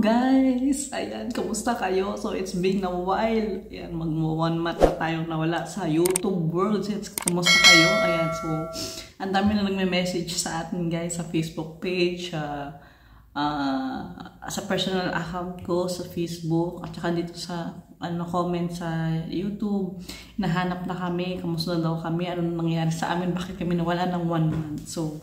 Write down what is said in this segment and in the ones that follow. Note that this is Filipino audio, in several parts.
guys! Ayan, kamusta kayo? So, it's been a while. Ayan, mag-1 month na tayong nawala sa YouTube world. Kamusta kayo? Ayan, so, ang dami na nagme-message sa atin guys sa Facebook page, sa personal account ko sa Facebook, at saka dito sa comment sa YouTube. Nahanap na kami, kamusta na daw kami, ano nangyari sa amin, bakit kami nawala ng 1 month. So,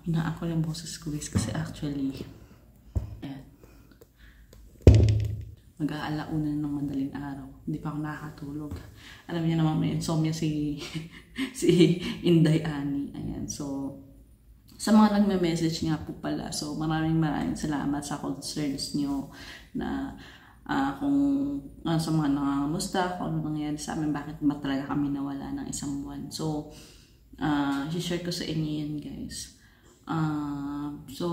hinaako yung boses ko guys kasi actually, mag-aalauna ng madaling araw. Hindi pa ako nakakatulog. Alam niyo naman may insomnia si Inday Ani. Ayan. So, sa mga nagme-message nga po pala. So, maraming salamat sa concerns niyo na kung sa mga nangangamusta, kung ano nangyari sa amin, bakit ba talaga kami nawala ng 1 buwan. So, share ko sa inyo yan guys. So,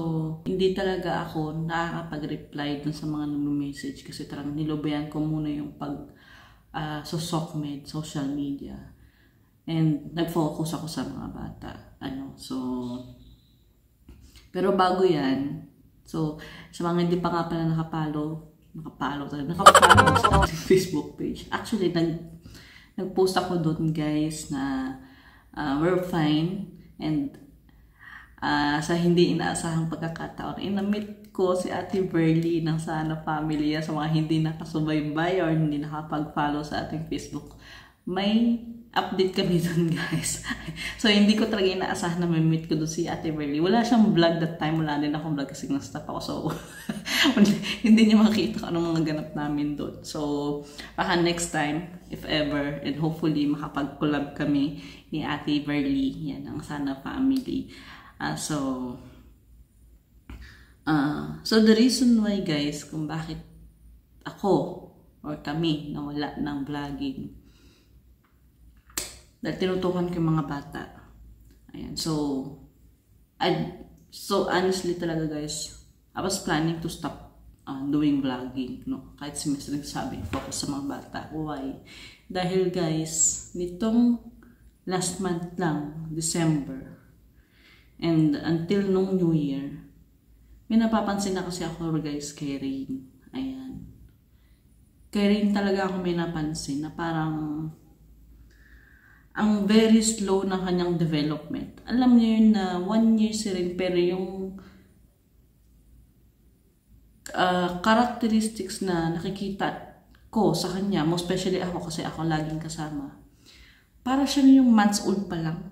hindi talaga ako nakakapag-reply dun sa mga nag-message kasi talagang nilobayan ko muna yung SOCMED, social media. And nag-focus ako sa mga bata. Pero bago yan, so, sa mga hindi pa nga pala nakapalo sa Facebook page. Actually, nag-post ako doon guys na we're fine and sa hindi inaasahang pagkakataon, inamit ko si Ate Verly ng Sana Family. Sa mga hindi nakasubaybay or hindi nakapag-follow sa ating Facebook, may update kami dun guys. So hindi ko talaga inaasahan na may-meet ko doon si Ate Verly. Wala siyang vlog that time, wala din akong vlog kasi nag-stop ako. So hindi niya makita kung anong mga ganap namin doon. So baka next time, if ever, and hopefully makapag-collab kami ni Ate Verly, yan ang Sana Family. So the reason why guys kung bakit ako or kami nawala ng vlogging, dahil tinutukan ko yung mga bata. Ayan, so honestly talaga guys, I was planning to stop doing vlogging, no? Kahit si Mr. nagsabi focus sa mga bata. Why? Dahil guys, nitong last month lang, December, and until nung New Year, may napapansin na kasi ako guys kay Rain. Ayan. Kay Rain talaga ako may napansin na parang ang very slow ng kanyang development. Alam niyo yun na 1 year si Rain, pero yung characteristics na nakikita ko sa kanya, most especially ako kasi ako laging kasama, para siya yung months old pa lang.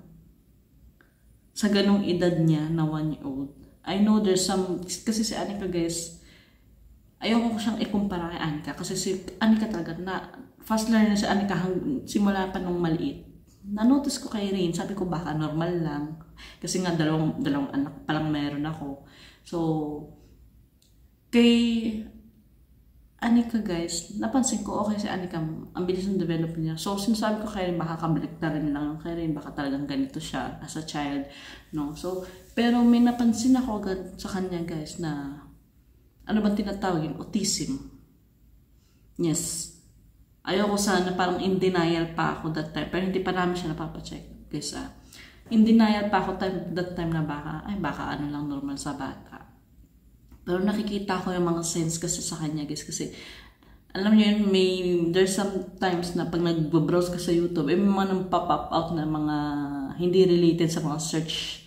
Sa ganong edad niya na 1 year old. I know there's some, kasi si Anika guys, ayoko ko siyang ikumpara kay Anika. Kasi si Anika talaga, fast learner si Anika simula pa nung maliit. Na-notice ko kay Rain, sabi ko baka normal lang. Kasi nga dalawang anak palang meron ako. So, kay Anika guys, napansin ko okay si Anika, ang bilis ng development niya. So, sinasabi ko kay Rain, baka kabalik na rin lang kay Rain, baka talagang ganito siya as a child, no? So, pero may napansin ako sa kanya guys na, ano ba tinatawag yun? Autism. Yes. Ayoko sana, parang in denial pa ako that time, pero hindi pa namin siya napapacheck guys. In denial pa ako that time na baka ano lang normal sa bata. Pero nakikita ko yung mga sense kasi sa kanya guys, kasi alam niyo yun, there's sometimes na pag nag-browse ka sa YouTube, may mga pop-up out na mga hindi related sa mga search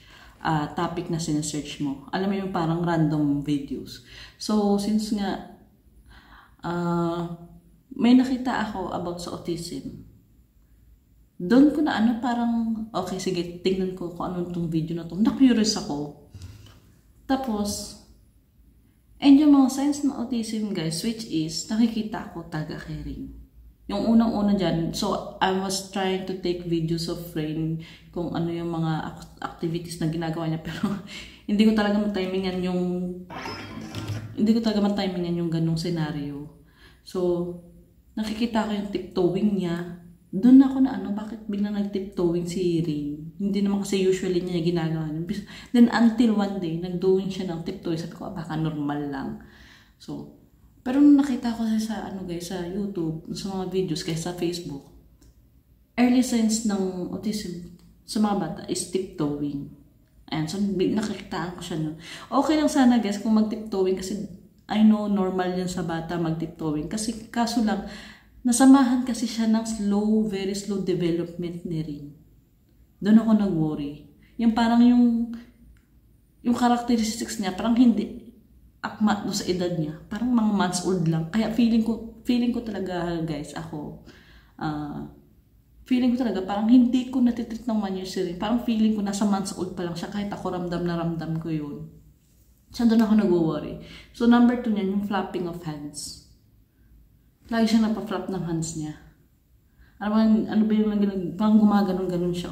topic na sinesearch mo. Alam mo yung parang random videos. So since nga may nakita ako about sa autism, doon ko na parang okay sige, tingnan ko kung ano itong video na to. Na-curious ako. Tapos and yung mga signs ng autism guys, which is, nakikita ko talaga kay Rain. Yung unang-una dyan, so I was trying to take videos of Rain kung ano yung mga activities na ginagawa niya, pero hindi ko talaga matimingan yung ganung scenario. So, nakikita ko yung tiptoeing niya. Doon ako na bakit biglang nag-tiptoeing si Rain? Hindi naman kasi usually niya ginagawa niya. Then until one day, nag-doing siya ng tiptoeing. Sabi ko, baka normal lang. So, pero nung nakita ko sa sa YouTube, sa mga videos, kaya sa Facebook, early signs ng autism sa mga bata is tiptoeing. Ayan, so nakikitaan ko siya nun. Okay lang sana guys kung mag-tiptoeing kasi I know normal yan sa bata mag-tiptoeing. Kasi kaso lang, nasamahan kasi siya ng very slow development ni Rin. Doon ako nag-worry. Yung parang yung characteristics niya, parang hindi akma no sa edad niya. Parang mga months old lang. Kaya feeling ko talaga, guys, feeling ko talaga, parang hindi ko natitreat ng 1 year si Rin. Parang feeling ko nasa months old pa lang siya, kahit ako ramdam na ramdam ko yun. So, doon ako nag-worry. So, number 2 niyan, yung flapping of hands. Lagi siya napaflap ng hands niya. Ano ba yung parang gumaganon-ganon siya.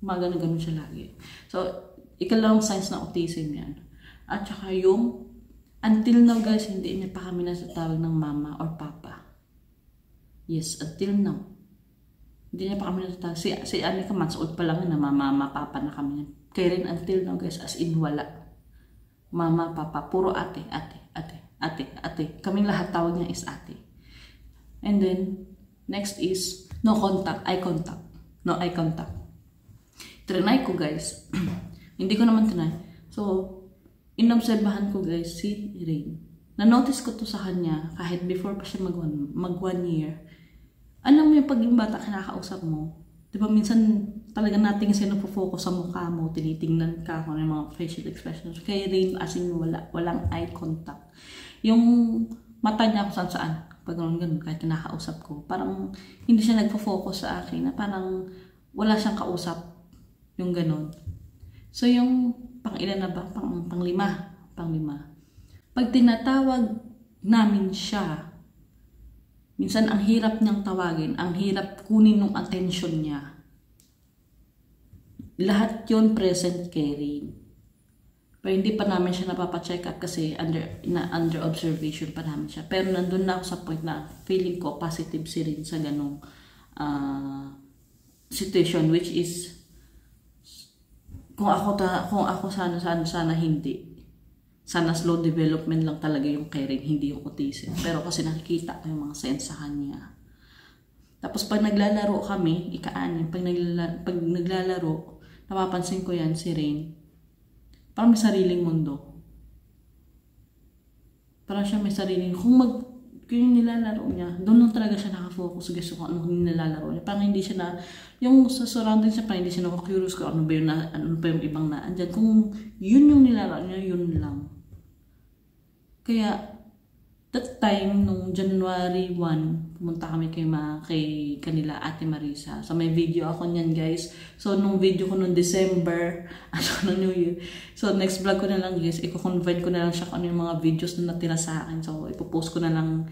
Gumaganon-ganon siya lagi. So, ikalawang signs ng autism yan. At saka yung, until now guys, hindi niya pa kami nasatawag ng mama or papa. Yes, until now. Hindi niya pa kami nasatawag. Si Anika, months old pa lang na mama, papa na kami. Kaya rin until now guys, as in wala. Mama, papa, puro ate. Kaming lahat tawag niya is ate. And then, next is, no contact, eye contact. No eye contact. Trinay ko guys. Hindi ko naman trinay. So, inobserbahan ko guys, si Rain. Na-notice ko to sa kanya, kahit before pa siya mag 1 year. Alam mo yung pag yung bata kinakausap mo, diba minsan talaga nating sinupofocus sa mukha mo, tinitingnan ka kung ano yung mga facial expressions. Kaya Rain, as in walang eye contact. Yung mata niya kung saan, pag ganun, kahit kinakausap ko, parang hindi siya nagpo-focus sa akin, na parang wala siyang kausap, yung ganun. So yung pang-ilan na ba? Pang-lima. Pag tinatawag namin siya, minsan ang hirap niyang tawagin, ang hirap kunin ng attention niya. Lahat yun present caring. Pero hindi pa namin siya napapacheck up kasi under observation pa namin siya. Pero nandun na ako sa point na feeling ko positive si Rin sa ganong situation, which is kung ako sana hindi. Sana slow development lang talaga yung caring, hindi yung autism. Pero kasi nakikita ko yung mga signs sa kanya. Tapos pag naglalaro kami, ika-anim, pag naglalaro, napapansin ko yan si Rain. Parang may sariling mundo. Parang siya may sariling, kung yung nilalaro niya, doon lang talaga siya nakafocus. Gusto ko ano yung nilalaro niya. Parang hindi siya na, yung sa surroundings niya, parang hindi siya na-curious ko ano ba yung ibang naandyan. Kung yun yung nilalaro niya, yun lang. Kaya, that time, nung January 1, pumunta kami kay kanila Ate Marisa. So, may video ako niyan, guys. So, nung video ko nung December, no New Year. So, next vlog ko na lang, guys. I-convert ko na lang siya kung ano yung mga videos na natira sa akin. So, ipopost ko na lang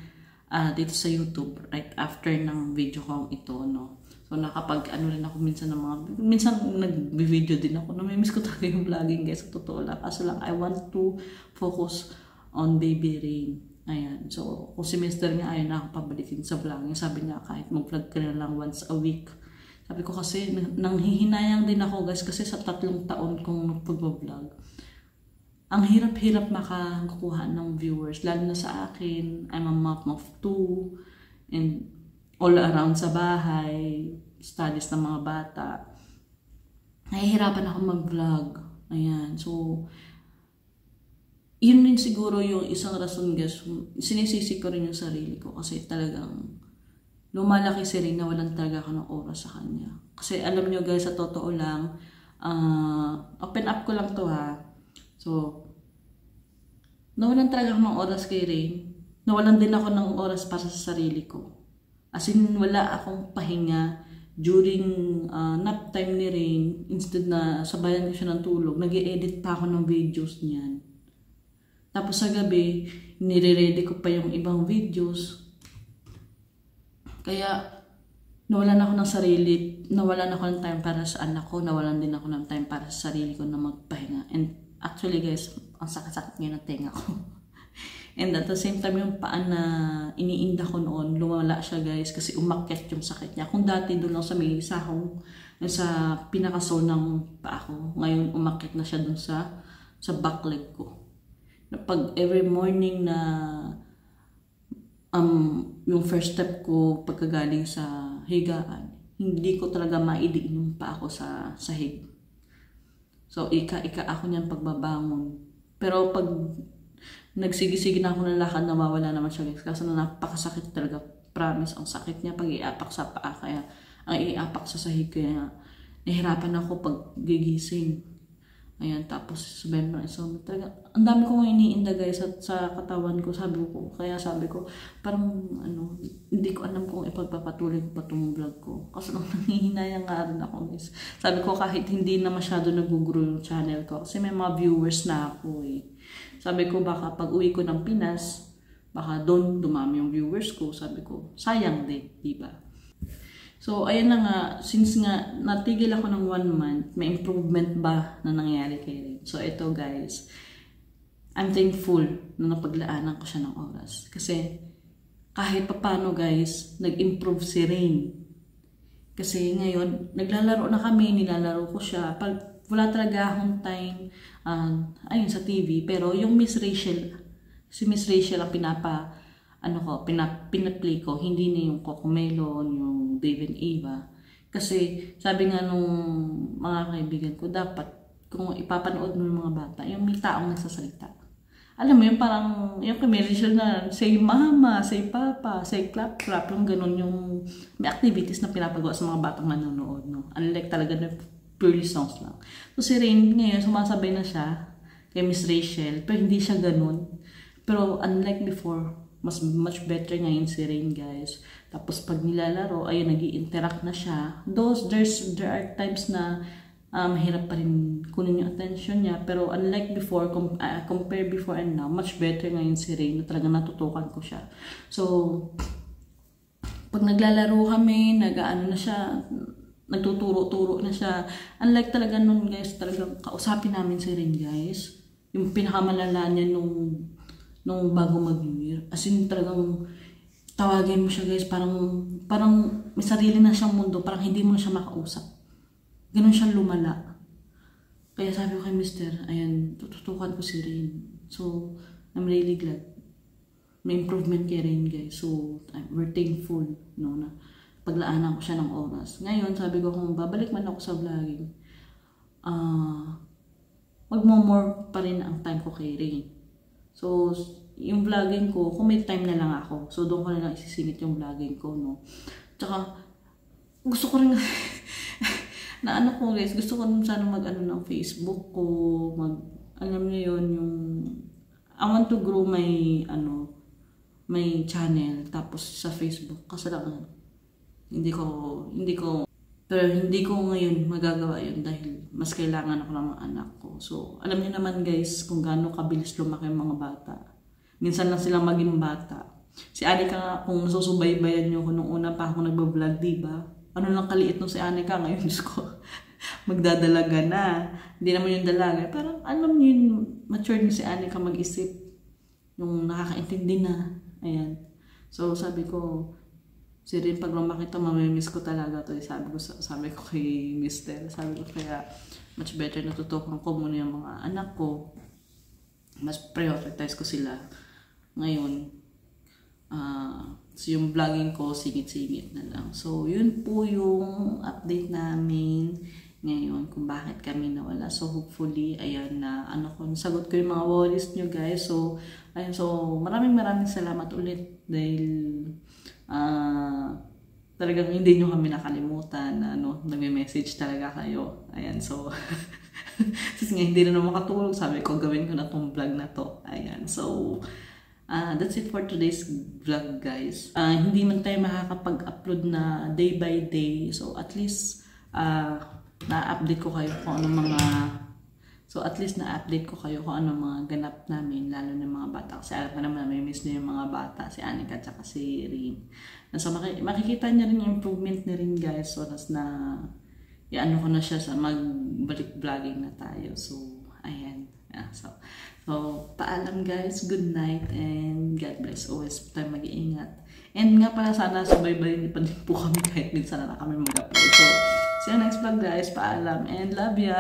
dito sa YouTube right after ng video ko ito, no. So, rin ako minsan ng mga, minsan nag-video din ako. Namimiss ko talaga yung vlogging, guys. Sa totoo lang. Kaso lang, I want to focus on baby Rain. Ayan. So, kung si Mr. niya ayaw na ako pabalikin sa vlogging, sabi niya kahit mag-vlog ka na lang once a week. Sabi ko kasi, nanghihinayang din ako guys kasi sa 3 taon kong pag-vlog. Ang hirap-hirap makakuha ng viewers, lalo na sa akin. I'm a mom of 2 and all around sa bahay, studies ng mga bata. Nahihirapan ako mag-vlog. Ayan. So, yun din siguro yung isang rason guys, sinisisi ko rin yung sarili ko kasi talagang lumalaki si Rin na walang talaga ako ng oras sa kanya. Kasi alam nyo guys, sa totoo lang, open up ko lang to ha. So, nawalan talaga ako ng oras kay Rin. Nawalan din ako ng oras para sa sarili ko. As in, wala akong pahinga during nap time ni Rin. Instead na sabayan ko siya ng tulog, nag-i-edit pa ako ng videos niyan. Tapos sa gabi, nire-ready ko pa yung ibang videos. Kaya, nawalan ako ng sarili, nawalan ako ng time para sa anak ko, nawalan din ako ng time para sa sarili ko na magpahinga. And actually guys, ang sakit-sakit ngayon ng tenga ko. And at the same time, yung paan na iniinda ko noon, lumala siya guys kasi umakyat yung sakit niya. Kung dati doon lang sa may sahong, sa pinakasol ng paa ko, ngayon umakyat na siya doon sa back leg ko. Pag every morning na yung first step ko pagkagaling sa higaan, hindi ko talaga maidiin yung paa ko sa sahig. So, ika ako niyan pagbabangon. Pero pag Nagsigi-sige na ako ng lakad, nawawala naman siya guys. Kasi napakasakit talaga. Promise, ang sakit niya pag iapak sa paa. Kaya ang iapak sa sahig. Kaya nahirapan ako pag gigising. Ayan, tapos sabihin mo na isang talaga. Ang dami kong iniinda guys sa katawan ko. Kaya sabi ko, parang hindi ko alam kung ipagpapatuloy ko pa itong vlog ko. Kasi nung nangihinayang nga rin ako guys. Sabi ko kahit hindi na masyado nag-grow yung channel ko. Kasi may mga viewers na ako eh. Sabi ko baka pag uwi ko ng Pinas, baka doon dumami yung viewers ko. Sabi ko, sayang din, diba? So, ayun na nga, since nga natigil ako ng 1 month, may improvement ba na nangyari kay Rain? So, ito guys, I'm thankful na napaglaanan ko siya ng oras. Kasi kahit papano guys, nag-improve si Rain. Kasi ngayon, naglalaro na kami, nilalaro ko siya. Pag wala talaga akong time, ayun sa TV, pero yung si Miss Rachel ang pinaplay ko, hindi na yung Cocomelon, yung Dave and Eva. Kasi sabi nga nung mga kaibigan ko, dapat kung ipapanood mo yung mga bata, yung may taong nagsasalita. Alam mo yung parang, yung commercial na, say mama, say papa, say clap clap, yung ganun yung may activities na pinapagawa sa mga batang nanonood. No? Unlike talaga na purely songs lang. So si Rain ngayon, sumasabay na siya kay Miss Rachel, pero hindi siya ganun. Pero unlike before, much better ngayon si Rain guys. Tapos pag nilalaro, ayun, nag-i-interact na siya. There are times na mahirap pa rin kunin yung attention niya. Pero unlike before, compare before and now, much better ngayon si Rain na talaga natutukan ko siya. So, pag naglalaro kami, nag-ano na siya, nagtuturo-turo na siya. Unlike talaga nun guys, talagang kausapin namin si Rain guys. Yung pinakamalala niya nung bago mag-New Year. As in talagang tawagin mo siya guys, parang may sarili na siyang mundo, parang hindi mo na siya makausap. Ganun siya lumala. Kaya sabi ko kay Mister, ayan, tututukan ko si Rain. So, I'm really glad. May improvement kay Rain guys. So, we're thankful, no, na paglaanan ko siya ng oras. Ngayon, sabi ko kung babalik man ako sa vlogging, magmomore pa rin ang time ko kay Rain. So, yung vlogging ko, kung may time na lang ako, so doon ko na lang isisingit yung vlogging ko, no. Tsaka, gusto ko rin, na ano ko guys, gusto ko rin sana ng Facebook ko, alam niyo yun, yung, I want to grow my channel, tapos sa Facebook, kasi lang, hindi ko ngayon magagawa yun dahil mas kailangan ako ng mga anak ko. So, alam niyo naman guys kung gaano kabilis lumaki yung mga bata. Minsan lang silang maging bata. Si Anika nga, kung nasusubaybayan niyo ko nung una pa ako nagbablog, diba? Ano lang kaliit nung si Anika ngayon, Diyos ko. Magdadalaga na. Hindi naman yung dalaga. Parang alam niyo yung mature ni si Anika mag-isip. Yung nakakaintindi na. Ayan. So, sabi ko, si Rain, pag lumaki ito, mamimiss ko talaga ito. Sabi ko kay Mister, sabi ko kaya much better natutukan ko muna yung mga anak ko. Mas prioritize ko sila. Ngayon, so yung vlogging ko, singit-singit na lang. So, yun po yung update namin ngayon kung bakit kami nawala. So, hopefully, ayan na, nasagot ko yung mga worries nyo guys. So, ayun, so, maraming salamat ulit dahil talagang hindi nyo kami nakalimutan na nagme-message talaga kayo. Ayan, so kasi nga hindi na naman makatulog, sabi ko gawin ko na tong vlog na to. Ayan, so that's it for today's vlog guys. Hindi man tayo makakapag-upload na day by day, so at least na-update ko kayo kung ano mga mga ganap namin, lalo ng mga bata. Kasi alam ko naman, may miss na yung mga bata, si Anika at saka si Rain. So, makikita niya rin yung improvement ni Rain guys. So, na ko na siya sa magbalik vlogging na tayo. So, ayan. So, paalam guys. Good night and God bless. Always tayo mag-iingat. And nga pala, sana subaybayin pa din po kami kahit minsan na kami mag-upload. So, see you next vlog guys. Paalam and love ya!